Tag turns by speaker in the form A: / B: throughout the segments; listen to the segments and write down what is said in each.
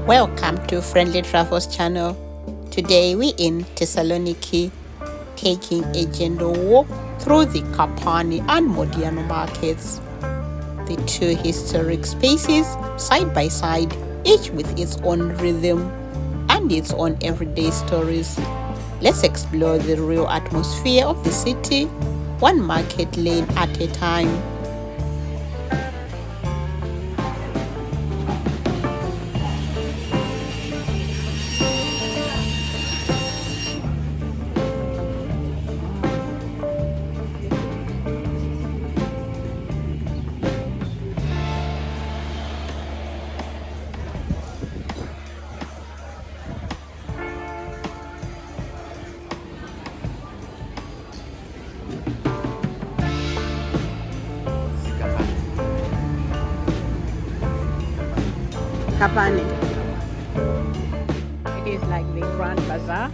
A: Welcome to Friendly Travels channel. Today we in Thessaloniki, taking a gentle walk through the Kapani and Modiano markets. The two historic spaces side by side, each with its own rhythm and its own everyday stories. Let's explore the real atmosphere of the city, one market lane at a time. Kapani. It is like the Grand Bazaar.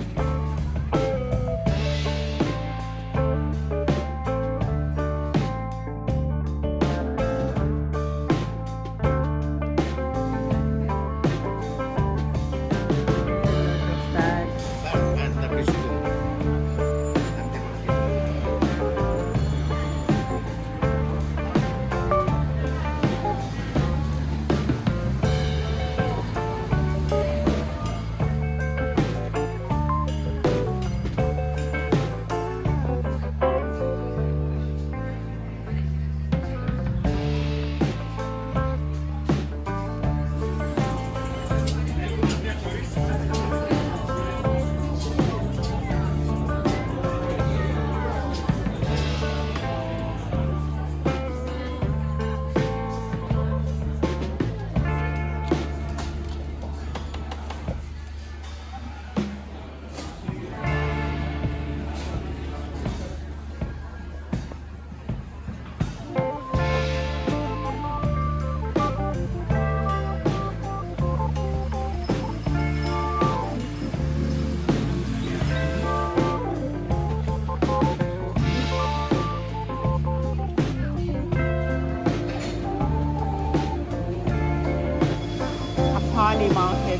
A: Kapani market.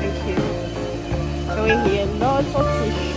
A: Thank you. So we hear lots of fish.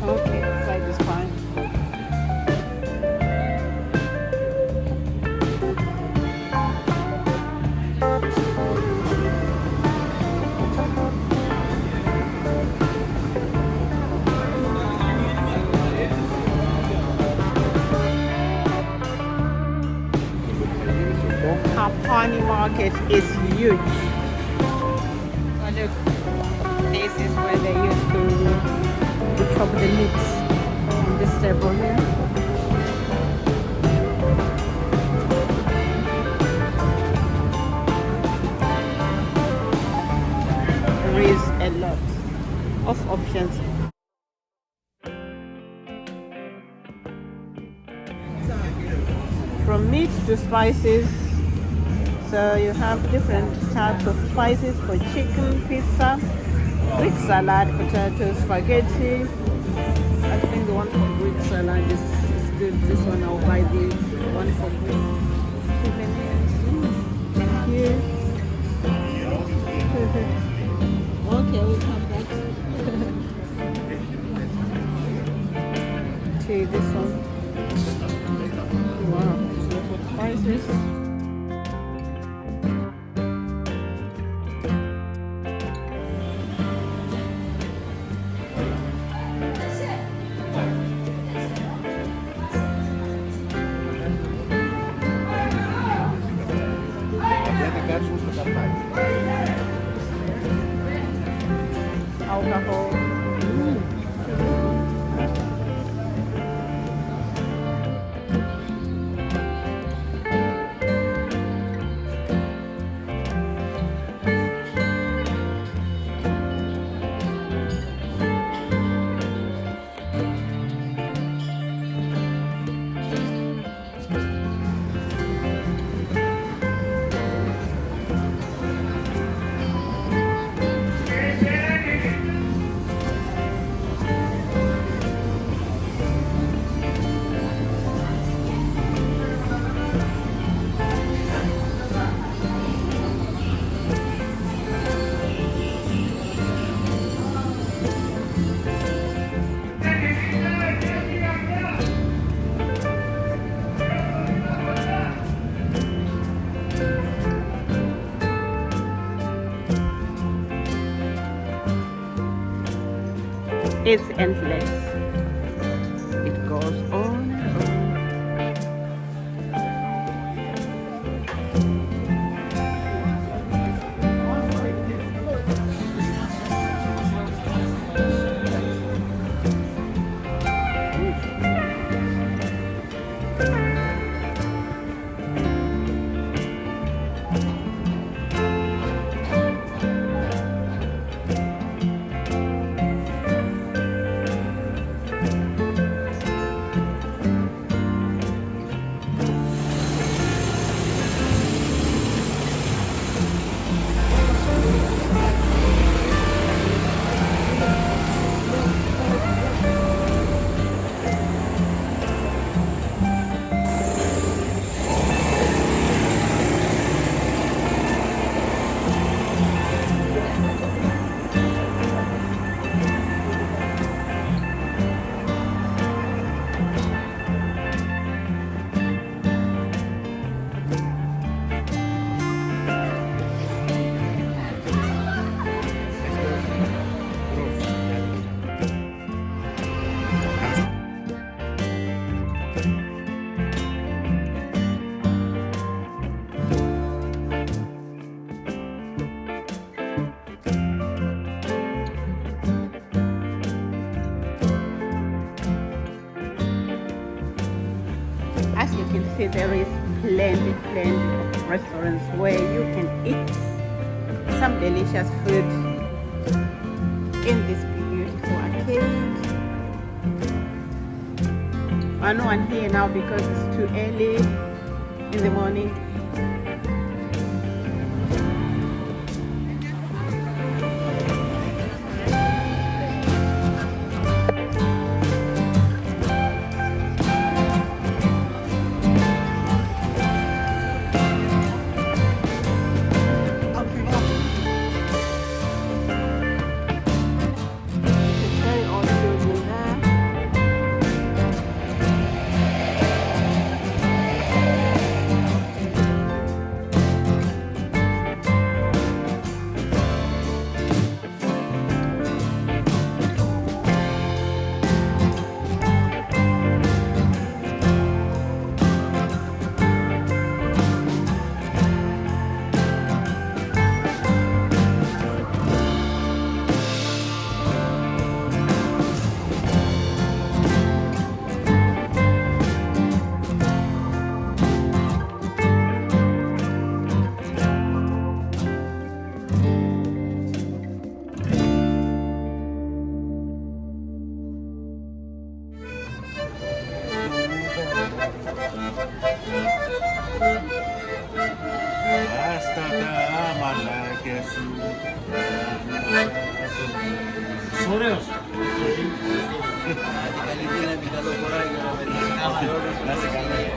A: Okay, side is fine. Kapani market is huge. Oh, look, this is where they used to chop the meats on this table here. There is a lot of options. From meat to spices. So you have different types of spices for chicken, pizza, Greek salad, potato, spaghetti. I think the one for Greek salad is good. This one I'll buy the one for Greek. Thank you. Okay, we'll come back. See this one. Wow, lots of spices.
B: It's endless. It goes on and on. As you can see, there is plenty of restaurants where you can eat some delicious food in this beautiful arcade. No one here now because it's too early in the morning.
C: Soreos.